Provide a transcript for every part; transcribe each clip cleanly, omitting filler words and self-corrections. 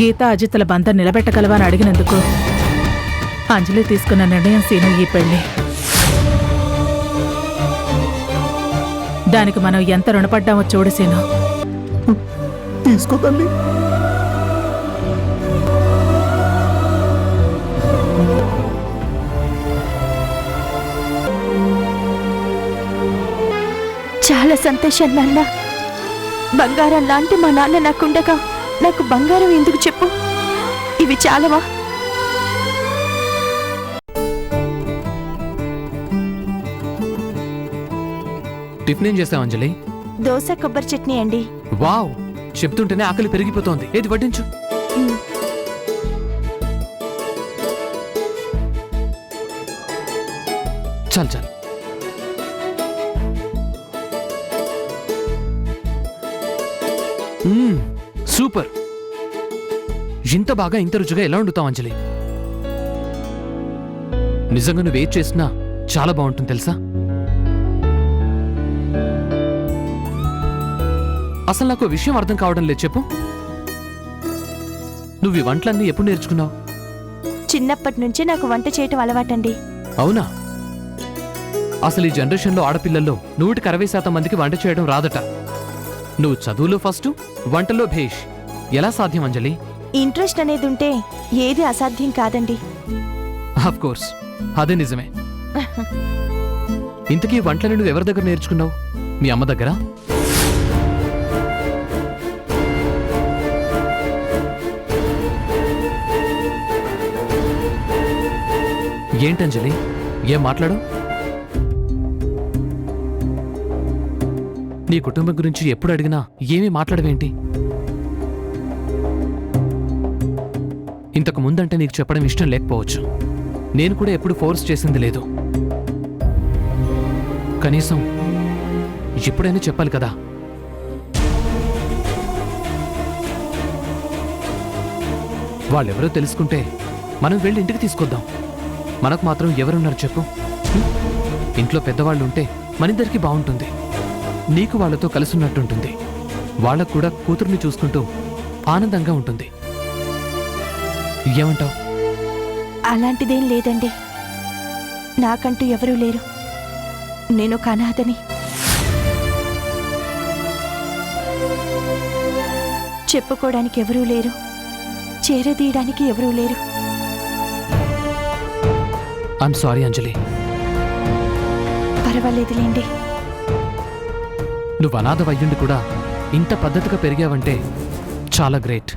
గీత అజిత్ల బంధం నిలబెట్టగలవా అని అడిగినందుకు అంజలి తీసుకున్న నిర్ణయం సీను ఈ పెళ్లి. దానికి మనం ఎంత రుణపడ్డామో చూడు సీను. తీసుకో తల్లి. చాలా సంతోషం నాన్న. బంగారం లాంటి మా నాన్న నాకుండగా నాకు బంగారం ఎందుకు చెప్పు? ఇవి చాలవా? టిఫిన్ ఏం చేస్తావు అంజలి? దోశ కొబ్బరి చట్నీ అండి. వావ్, చెప్తుంటేనే ఆకలి పెరిగిపోతోంది. ఏది వడ్డించు. చాలు చాలు. సూపర్. ఇంత బాగా ఇంత రుచిగా ఎలా వండుతావు అంజలి? నిజంగా నువ్వు ఏది చేసినా చాలా బాగుంటుంది తెలుసా? అసలు నాకు విషయం అర్థం కావడం లేదు, చెప్పు. నువ్వు ఈ వంటలన్నీ ఎప్పుడు నేర్చుకున్నావు? చిన్నప్పటి నుంచి నాకు వంట చేయటం అలవాటండి. అవునా? అసలు ఈ జనరేషన్లో ఆడపిల్లల్లో 160% మందికి వంట చేయడం రాదట. నువ్వు చదువులో ఫస్ట్, వంటలో భేష్. ఎలా సాధ్యం అంజలి? ఇంట్రెస్ట్ అనేది ఉంటే ఏది అసాధ్యం కాదండి. ఆఫ్ కోర్స్, అదే నిజమే. ఇంతకీ వంటలని నువ్వు ఎవరి దగ్గర నేర్చుకున్నావు? మీ అమ్మ దగ్గర? ఏంటంజలి, ఏం మాట్లాడు? నీ కుటుంబం గురించి ఎప్పుడు అడిగినా ఏమీ మాట్లాడవేంటి? ఇంతకు ముందంటే నీకు చెప్పడం ఇష్టం లేకపోవచ్చు. నేను కూడా ఎప్పుడు ఫోర్స్ చేసింది లేదు. కనీసం ఎప్పుడైనా చెప్పాలి కదా. వాళ్ళెవరో తెలుసుకుంటే మనం వెళ్ళి ఇంటికి తీసుకొద్దాం. మనకు మాత్రం ఎవరున్నారు చెప్పు? ఇంట్లో పెద్దవాళ్ళు ఉంటే మనిద్దరికీ బాగుంటుంది. నీకు వాళ్ళతో కలిసున్నట్టుంటుంది. వాళ్ళకు కూడా కూతుర్ని చూసుకుంటూ ఆనందంగా ఉంటుంది. ఏమంటావు? అలాంటిదేం లేదండి. నాకంటూ ఎవరూ లేరు. నేను ఒక అనాథని. చెప్పుకోవడానికి ఎవరూ లేరు. చేరదీయడానికి ఎవరూ లేరు. ఐఎమ్ సారీ అంజలి. పర్వాలేదులేండి. నువ్వు అనాథ వయ్యుండి కూడా ఇంత పద్ధతిగా పెరిగావంటే చాలా గ్రేట్.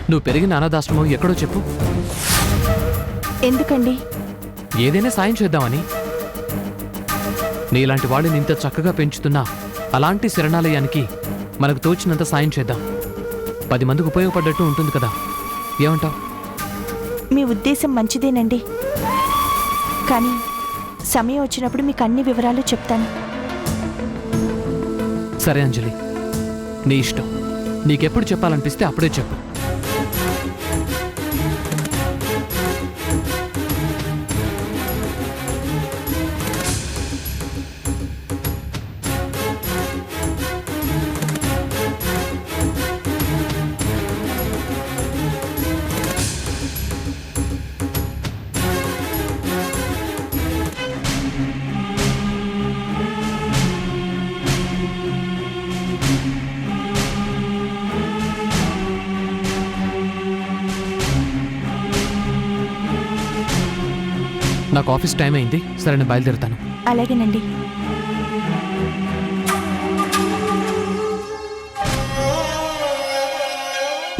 నువ్వు పెరిగిన అనాథాశ్రమం ఎక్కడో చెప్పు. ఎందుకండి? ఏదైనా సాయం చేద్దామని. నీలాంటి వాళ్ళని ఇంత చక్కగా పెంచుతున్నా అలాంటి శరణాలయానికి మనకు తోచినంత సాయం చేద్దాం. 10 మందికి ఉపయోగపడ్డట్టు ఉంటుంది కదా. ఏమంటావు? మీ ఉద్దేశం మంచిదేనండి. కానీ సమయం వచ్చినప్పుడు మీకు అన్ని వివరాలు చెప్తాను. సరే అంజలి, నీ ఇష్టం. నీకెప్పుడు చెప్పాలనిపిస్తే అప్పుడే చెప్పు. నాకు ఆఫీస్ టైం అయింది. సరే, నేను బయలుదేరుతాను. అలాగేనండి.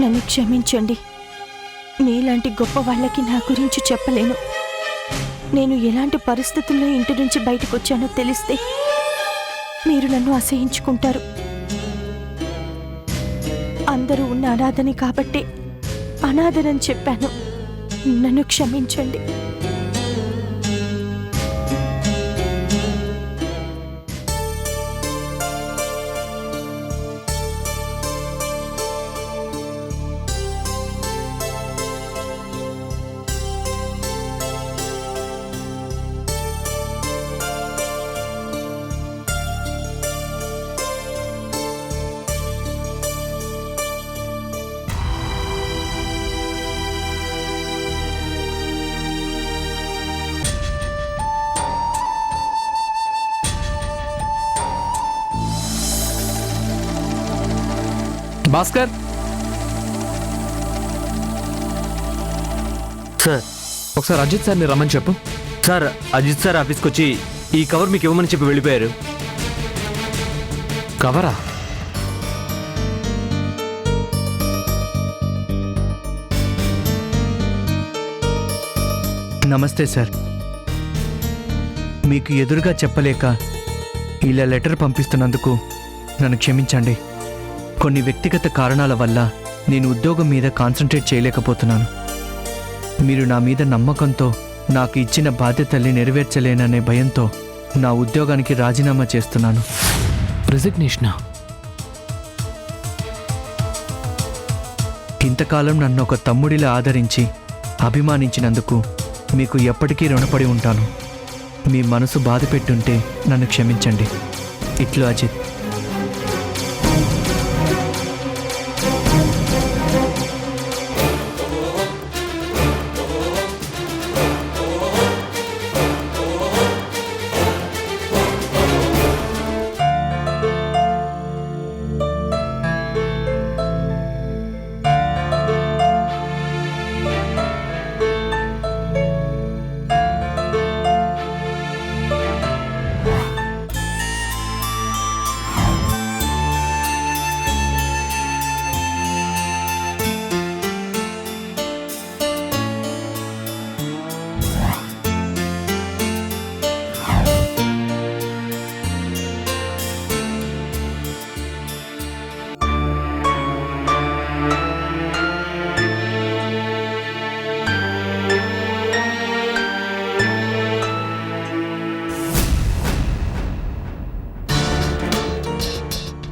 నన్ను క్షమించండి. మీలాంటి గొప్ప వాళ్ళకి నా గురించి చెప్పలేను. నేను ఎలాంటి పరిస్థితుల్లో ఇంటి నుంచి బయటకు వచ్చానో తెలిస్తే మీరు నన్ను అసహించుకుంటారు. అందరూ ఉన్న అనాథని కాబట్టి అనాథనని చెప్పాను. నన్ను క్షమించండి. భాస్కర్, సార్ ఒకసారి అజిత్ సార్ని రమ్మని చెప్పు. సార్ అజిత్ సార్ ఆఫీస్కి వచ్చి ఈ కవర్ మీకు ఇవ్వమని చెప్పి వెళ్ళిపోయారు. కవరా? నమస్తే సార్. మీకు ఎదురుగా చెప్పలేక ఇలా లెటర్ పంపిస్తున్నందుకు నన్ను క్షమించండి. కొన్ని వ్యక్తిగత కారణాల వల్ల నేను ఉద్యోగం మీద కాన్సన్ట్రేట్ చేయలేకపోతున్నాను. మీరు నా మీద నమ్మకంతో నాకు ఇచ్చిన బాధ్యతల్ని నెరవేర్చలేననే భయంతో నా ఉద్యోగానికి రాజీనామా చేస్తున్నాను. రిజిగ్నేషనా? ఇంతకాలం నన్ను ఒక తమ్ముడిలా ఆదరించి అభిమానించినందుకు మీకు ఎప్పటికీ రుణపడి ఉంటాను. మీ మనసు బాధ పెట్టుంటే నన్ను క్షమించండి. ఇట్లు అజిత్.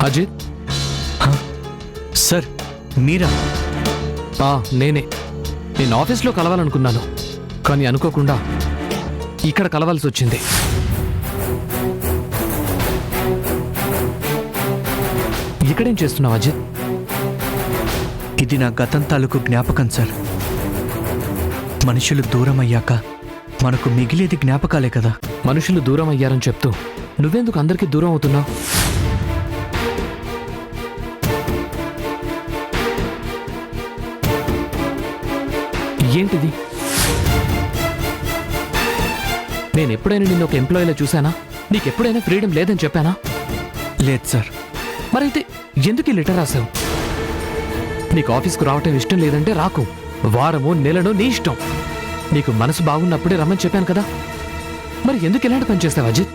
అజిత్, సార్ మీరా? నేనే. నేను ఆఫీస్లో కలవాలనుకున్నాను, కానీ అనుకోకుండా ఇక్కడ కలవాల్సి వచ్చింది. ఇక్కడేం చేస్తున్నావు అజిత్? ఇది నా గతం తాలూకు జ్ఞాపకం సార్. మనుషులు దూరం అయ్యాక మనకు మిగిలేది జ్ఞాపకాలే కదా. మనుషులు దూరం అయ్యారని చెప్తూ నువ్వెందుకు అందరికీ దూరం అవుతున్నావు? ఏంటిది? నేను ఎప్పుడైనా నిన్ను ఒక ఎంప్లాయీలో చూశానా? నీకెప్పుడైనా ఫ్రీడమ్ లేదని చెప్పానా? లేదు సార్. మరైతే ఎందుకు ఈ లెటర్ రాసావు? నీకు ఆఫీస్కు రావటం ఇష్టం లేదంటే రాకు. వారమో నెలనో నీ ఇష్టం. నీకు మనసు బాగున్నప్పుడే రమ్మని చెప్పాను కదా. మరి ఎందుకు ఇలాంటి పని చేస్తావు అజిత్?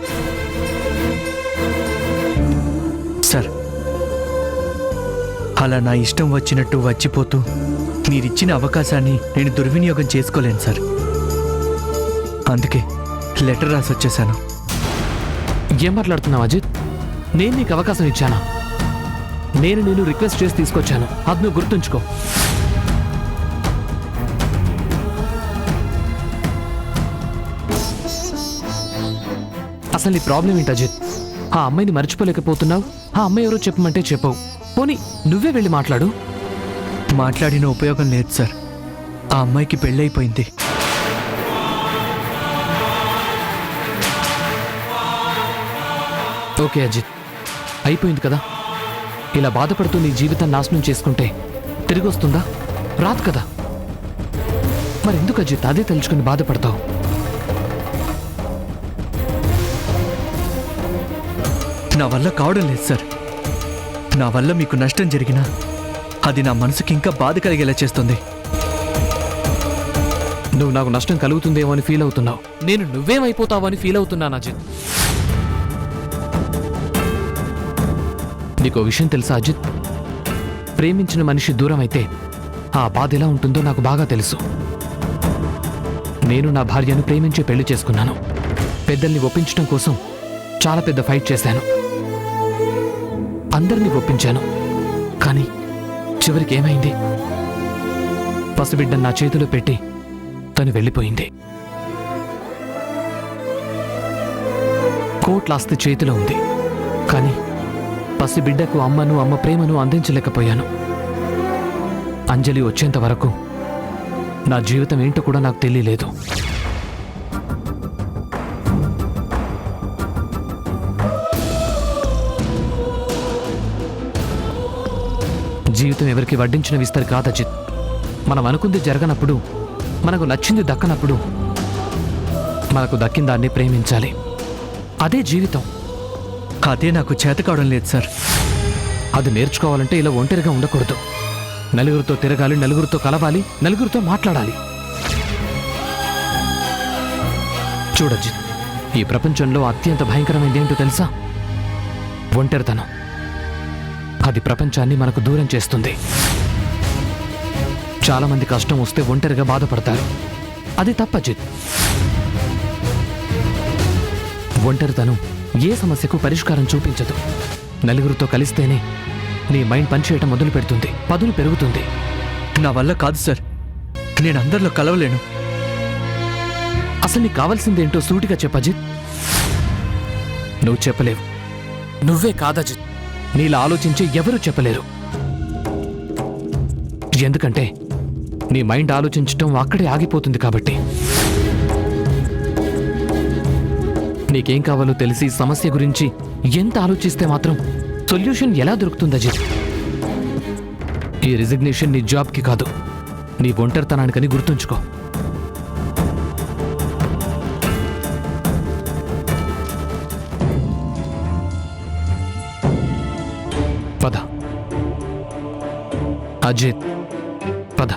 సార్, అలా నా ఇష్టం వచ్చినట్టు వచ్చిపోతూ మీరిచ్చిన అవకాశాన్ని నేను దుర్వినియోగం చేసుకోలేను సార్. అందుకే లెటర్ రాసి వచ్చేసాను. ఏం మాట్లాడుతున్నావు అజిత్? నేను నీకు అవకాశం ఇచ్చానా? నేను నిన్ను రిక్వెస్ట్ చేసి తీసుకొచ్చాను. అది నువ్వు గుర్తుంచుకో. అసలు నీ ప్రాబ్లం ఏంటి అజిత్? ఆ అమ్మాయిని మర్చిపోలేకపోతున్నావు. ఆ అమ్మాయి ఎవరో చెప్పమంటే చెప్పవు. పోనీ నువ్వే వెళ్ళి మాట్లాడు. మాట్లాడిన ఉపయోగం లేదు సార్. ఆ అమ్మాయికి పెళ్ళైపోయింది. ఓకే అజిత్, అయిపోయింది కదా. ఇలా బాధపడుతూ నీ జీవితం నాశనం చేసుకుంటే తిరిగి వస్తుందా? రాదు కదా. మరెందుకు అజిత్ అదే తలుచుకుని బాధపడతావు? నా వల్ల కావడం లేదు సార్. నా వల్ల మీకు నష్టం జరిగినా అది నా మనసుకి ఇంకా బాధ కలిగేలా చేస్తుంది. నువ్వు నాకు నష్టం కలుగుతుందేమో అని ఫీల్ అవుతున్నావు. నేను నువ్వేమైపోతావు అని ఫీల్ అవుతున్నాను అజిత్. నీకో విషయం తెలుసా అజిత్? ప్రేమించిన మనిషి దూరం అయితే ఆ బాధ ఎలా ఉంటుందో నాకు బాగా తెలుసు. నేను నా భార్యను ప్రేమించి పెళ్లి చేసుకున్నాను. పెద్దల్ని ఒప్పించడం కోసం చాలా పెద్ద ఫైట్ చేశాను. అందరినీ ఒప్పించాను. కానీ చివరికి ఏమైంది? పసిబిడ్డ నా చేతిలో పెట్టి తను వెళ్ళిపోయింది. కోట్లాస్తి చేతిలో ఉంది, కానీ పసిబిడ్డకు అమ్మను, అమ్మ ప్రేమను అందించలేకపోయాను. అంజలి వచ్చేంత వరకు నా జీవితం ఏంటో కూడా నాకు తెలియలేదు. జీవితం ఎవరికి వడ్డించిన విస్తరి కాదు అజిత్. మనం అనుకుంది జరగనప్పుడు, మనకు నచ్చింది దక్కనప్పుడు, మనకు దక్కిన దాన్ని ప్రేమించాలి. అదే జీవితం. అదే నాకు చేత కావడం లేదు సార్. అది నేర్చుకోవాలంటే ఇలా ఒంటరిగా ఉండకూడదు. నలుగురితో తిరగాలి, నలుగురితో కలవాలి, నలుగురితో మాట్లాడాలి. చూడజిత్, ఈ ప్రపంచంలో అత్యంత భయంకరమైనది ఏంటో తెలుసా? ఒంటరితనం. అది ప్రపంచాన్ని మనకు దూరం చేస్తుంది. చాలా మంది కష్టం వస్తే ఒంటరిగా బాధపడతారు. అది తప్పజిత్. ఒంటరితనం ఏ సమస్యకు పరిష్కారం చూపించదు. నలుగురితో కలిస్తేనే నీ మైండ్ పనిచేయటం మొదలు పెడుతుంది, పదులు పెరుగుతుంది. నా వల్ల కాదు సార్. నేను అందరిలో కలవలేను. అసలు నీకు కావాల్సిందేంటో సూటిగా చెప్పజిత్. నువ్వు చెప్పలేవు. నువ్వే కాదజిత్, నీలా ఆలోచించి ఎవరూ చెప్పలేరు. ఎందుకంటే నీ మైండ్ ఆలోచించటం అక్కడే ఆగిపోతుంది కాబట్టి. నీకేం కావాలో తెలిసి సమస్య గురించి ఎంత ఆలోచిస్తే మాత్రం సొల్యూషన్ ఎలా దొరుకుతుంది అజిత్? ఈ రిజిగ్నేషన్ నీ జాబ్కి కాదు, నీ ఒంటరితనానికని గుర్తుంచుకో. పద అజిత్, పద.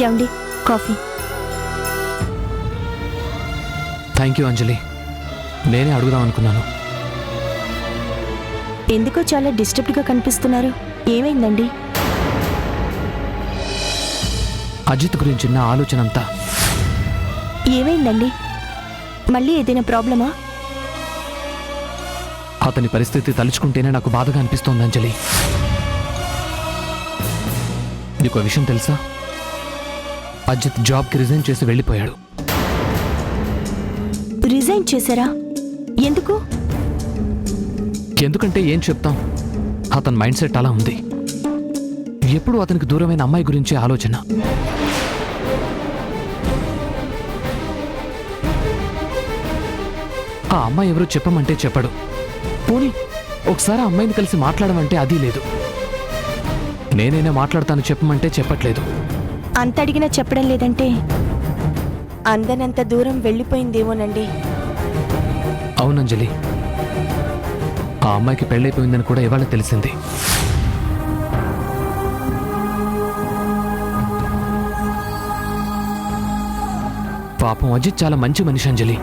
ఏమండి, కాఫీ? థ్యాంక్ యూ అంజలి. నేనే అడుగుదాం అనుకున్నాను. ఎందుకో చాలా డిస్టర్బ్డ్గా కనిపిస్తున్నారు. ఏమైందండి? అజిత్ గురించి నా ఆలోచన అంతా. ఏమైందండి? మళ్ళీ ఏదైనా ప్రాబ్లమా? అతని పరిస్థితి తలుచుకుంటేనే నాకు బాధగా అనిపిస్తోంది అంజలి. నీకు విషయం తెలుసా? అజిత్ జాబ్కి రిజైన్ చేసి వెళ్ళిపోయాడు. రిజైన్ చేశారా? ఎందుకు? ఎందుకంటే ఏం చెప్తాం, అతని మైండ్ సెట్ అలా ఉంది. ఎప్పుడూ అతనికి దూరమైన అమ్మాయి గురించి ఆలోచన. ఆ అమ్మాయి ఎవరో చెప్పమంటే చెప్పడు. పోనీ ఒకసారి ఆ అమ్మాయిని కలిసి మాట్లాడమంటే అది లేదు. నేనైనా మాట్లాడతాను చెప్పమంటే చెప్పట్లేదు. అంత అడిగినా చెప్పడం లేదంటే అందనంత దూరం వెళ్ళిపోయిందేమోనండి. అవునంజలి, ఆ అమ్మాయికి పెళ్ళైపోయిందని కూడా ఇవాళ తెలిసింది. పాపం అజిత్ చాలా మంచి మనిషి అంజలి.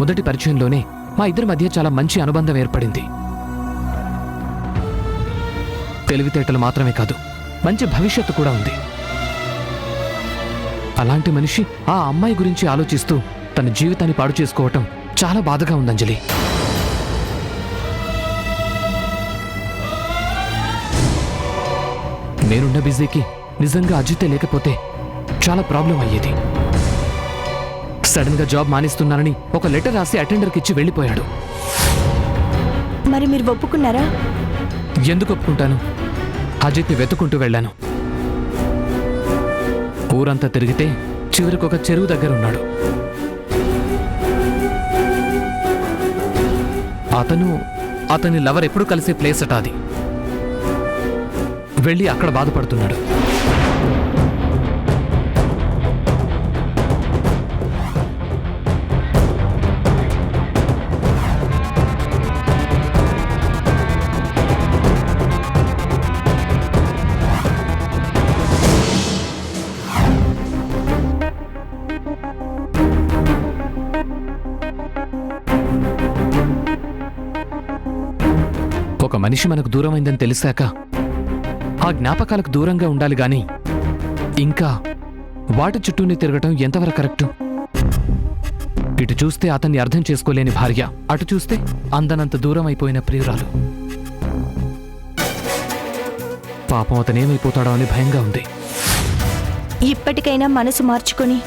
మొదటి పరిచయంలోనే మా ఇద్దరి మధ్య చాలా మంచి అనుబంధం ఏర్పడింది. తెలివితేటలు మాత్రమే కాదు, మంచి భవిష్యత్తు కూడా ఉంది. అలాంటి మనిషి ఆ అమ్మాయి గురించి ఆలోచిస్తూ తన జీవితాన్ని పాడు చేసుకోవటం చాలా బాధగా ఉంది అంజలి. నేనున్న బిజీకి నిజంగా అజితే లేకపోతే చాలా ప్రాబ్లం అయ్యేది. సడన్ గా జాబ్ మానేస్తున్నానని ఒక లెటర్ రాసి అటెండర్కి ఇచ్చి వెళ్ళిపోయాడు. మరి మీరు ఒప్పుకున్నారా? ఎందుకు ఒప్పుకుంటాను? అజిత్ని వెతుకుంటూ వెళ్ళాను. ఊరంతా తిరిగితే చివరికి ఒక చెరువు దగ్గర ఉన్నాడు. అతని లవర్ ఎప్పుడు కలిసే ప్లేస్ అట అది. వెళ్ళి అక్కడ బాధపడుతున్నాడు. ఒక మనిషి మనకు దూరమైందని తెలిసాక ఆ జ్ఞాపకాలకు దూరంగా ఉండాలి గాని ఇంకా వాటి చుట్టూనే తిరగటం ఎంతవరకు కరెక్టు? ఇటు చూస్తే అతన్ని అర్థం చేసుకోలేని భార్య, అటు చూస్తే అందనంత దూరం అయిపోయిన ప్రియురాలు. పాపం అతనేమైపోతాడో అని భయంగా ఉంది. ఇప్పటికైనా మనసు మార్చుకొని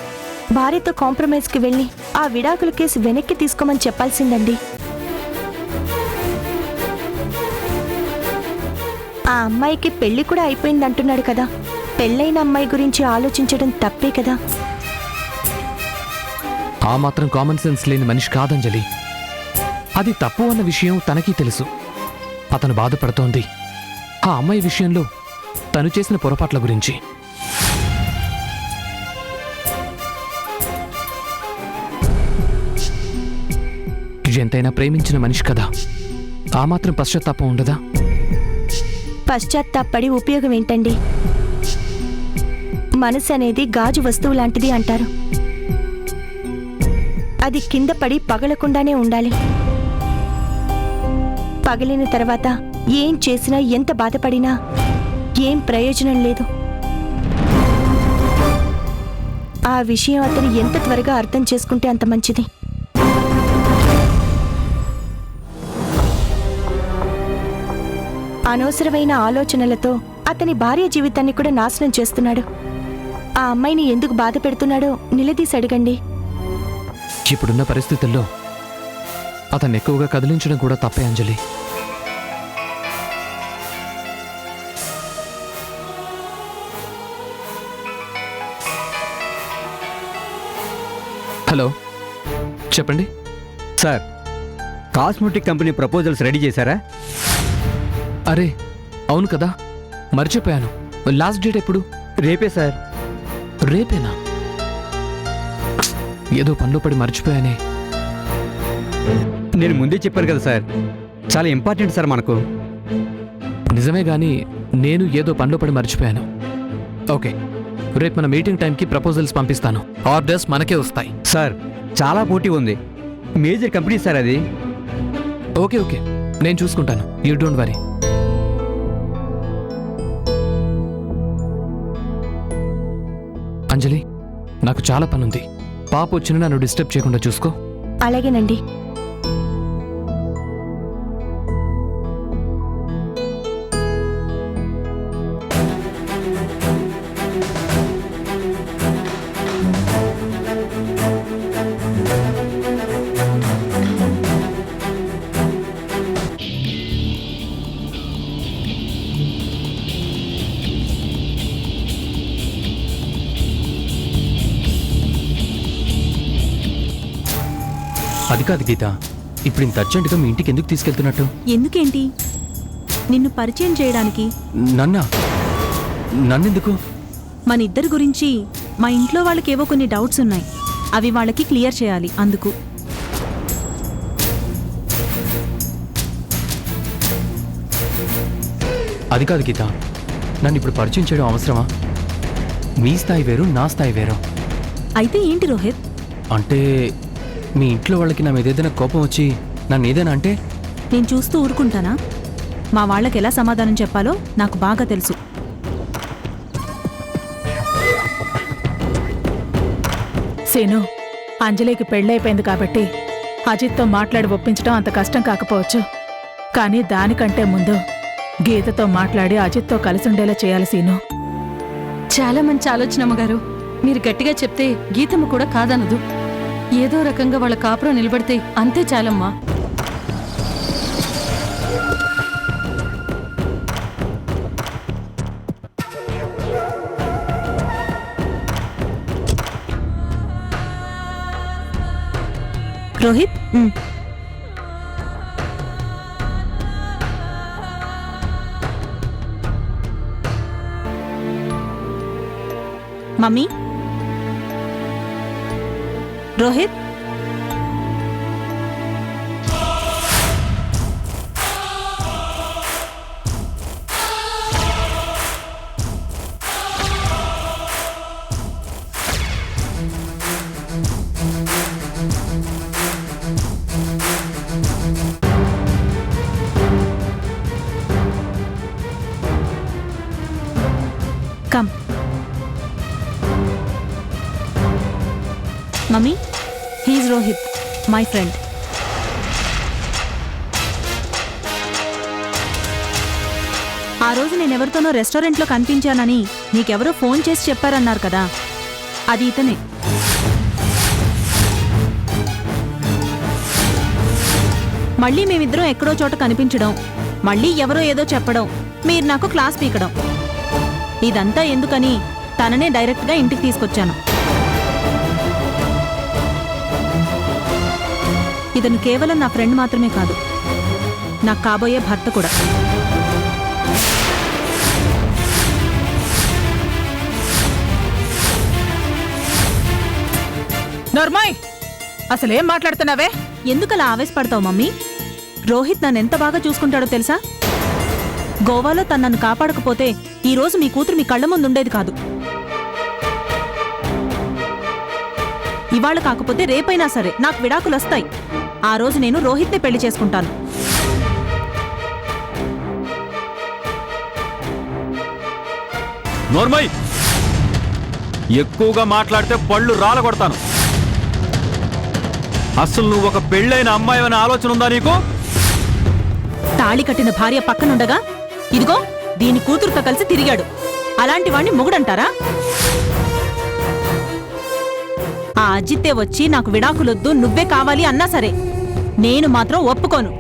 భార్యతో కాంప్రమైజ్కి వెళ్ళి ఆ విడాకుల కేసు వెనక్కి తీసుకోమని చెప్పాల్సిందండి. ఆ అమ్మాయికి పెళ్లి కూడా అయిపోయిందంటున్నాడు కదా, పెళ్ళైన అమ్మాయి గురించి ఆలోచించడం తప్పే కదా. ఆ మాత్రం కామన్ సెన్స్ లేని మనిషి కాదంజలి. అది తప్పు అన్న విషయం తనకీ తెలుసు. అతను బాధపడుతోంది ఆ అమ్మాయి విషయంలో తను చేసిన పొరపాట్ల గురించి. ఎంతైనా ప్రేమించిన మనిషి కదా, ఆ మాత్రం పశ్చాత్తాపం ఉండదా? పశ్చాత్తాపడి ఉపయోగం ఏంటండి? మనసు అనేది గాజు వస్తువు లాంటిది అంటారు. అది కింద పడి పగలకుండానే ఉండాలి. పగిలిన తర్వాత ఏం చేసినా ఎంత బాధపడినా ఏం ప్రయోజనం లేదు. ఆ విషయం అతను ఎంత త్వరగా అర్థం చేసుకుంటే అంత మంచిది. అనవసరమైన ఆలోచనలతో అతని భార్య జీవితాన్ని కూడా నాశనం చేస్తున్నాడు. ఆ అమ్మాయిని ఎందుకు బాధ పెడుతున్నాడో నిలదీసి అడగండి. ఇప్పుడున్న పరిస్థితుల్లో అతన్ని ఎక్కువగా కదిలించడం కూడా తప్పే అంజలి. హలో, చెప్పండి sir, cosmetic company proposals ready చేశారా? అరే అవును కదా, మర్చిపోయాను. లాస్ట్ డేట్ ఎప్పుడు? రేపే సార్. రేపేనా? ఏదో పనిలో పడి మర్చిపోయానే. నేను ముందే చెప్పాను కదా సార్, చాలా ఇంపార్టెంట్ సార్ మనకు. నిజమే గాని నేను ఏదో పనిలో పడి మర్చిపోయాను. ఓకే, రేపు మన మీటింగ్ టైంకి ప్రపోజల్స్ పంపిస్తాను. ఆర్డర్స్ మనకే వస్తాయి. సార్, చాలా పోటీ ఉంది. మేజర్ కంపెనీ సార్ అది. ఓకే ఓకే, నేను చూసుకుంటాను. You don't worry. అంజలి, నాకు చాలా పనుంది. పాప వచ్చిన నన్ను డిస్టర్బ్ చేయకుండా చూసుకో. అలాగేనండి. అది కాదు గీత, ఇప్పుడు ఇంత అర్జెంటుగా మీ ఇంటికి ఎందుకు తీసుకెళ్తున్నట్టు? ఎందుకేంటి? నిన్ను పరిచయం చేయడానికి. నన్నెందుకు? మన ఇద్దరి గురించి మా ఇంట్లో వాళ్ళకేవో కొన్ని డౌట్స్ ఉన్నాయి. అవి వాళ్ళకి క్లియర్ చేయాలి, అందుకు. అది కాదు గీత, నన్ను ఇప్పుడు పరిచయం చేయడం అవసరమా? మీ స్థాయి వేరు, నా స్థాయి వేరు. అయితే ఏంటి రోహిత్? అంటే మీ ఇంట్లో వాళ్ళకి నా మీద ఏదైనా కోపం వచ్చి నన్ను ఏదైనా అంటే నేను చూస్తూ ఊరుకుంటానా? మా వాళ్ళకి ఎలా సమాధానం చెప్పాలో నాకు బాగా తెలుసు. సీను, అంజలికి పెళ్ళైపోయింది కాబట్టి అజిత్తో మాట్లాడి ఒప్పించడం అంత కష్టం కాకపోవచ్చు. కానీ దానికంటే ముందు గీతతో మాట్లాడి అజిత్తో కలిసి ఉండేలా చేయాలి సీను. చాలా మంచి ఆలోచన అమ్మగారు. మీరు గట్టిగా చెప్తే గీతమ్మ కూడా కాదనదు. ఏదో రకంగా వాళ్ళ కాపురం నిలబడితే అంతే చాలమ్మా. Rohit, mummy, Rohit, mummy he's Rohit my friend. ఆ రోజు నేనెవరితోనో రెస్టారెంట్లో కనిపించానని నీకెవరో ఫోన్ చేసి చెప్పారన్నారు కదా, అది ఇతనే. మళ్ళీ మేమిద్దరం ఎక్కడో చోట కనిపించడం, మళ్ళీ ఎవరో ఏదో చెప్పడం, మీరు నాకు క్లాస్ పీకడం, ఇదంతా ఎందుకని తననే డైరెక్ట్గా ఇంటికి తీసుకొచ్చాను. ఇతను కేవలం నా ఫ్రెండ్ మాత్రమే కాదు, నాకు కాబోయే భర్త కూడా. నర్మాయ్, అసలేం మాట్లాడుతున్నావే? ఎందుకలా ఆవేశపడతావు మమ్మీ? రోహిత్ నన్ను ఎంత బాగా చూసుకుంటాడో తెలుసా? గోవాలో తను నన్ను కాపాడకపోతే ఈరోజు మీ కూతురు మీ కళ్ళ ముందు ఉండేది కాదు. ఇవాళ కాకపోతే రేపైనా సరే నాకు విడాకులు వస్తాయి. ఆ రోజు నేను రోహిత్ని పెళ్లి చేసుకుంటాను. నోర్మై, ఎక్కువగా మాట్లాడితే పళ్ళు రాలగొడతాను. అసలు నువ్వు ఒక పెళ్ళైన అమ్మాయి అనే ఆలోచన ఉందా నీకు? తాళి కట్టిన భార్య పక్కనుండగా ఇదిగో దీని కూతురుతో కలిసి తిరిగాడు. అలాంటి వాణ్ణి మొగుడంటారా? ఆ అజిత్తే వచ్చి నాకు విడాకులొద్దు నువ్వే కావాలి అన్నా సరే నేను మాత్రం ఒప్పుకోను.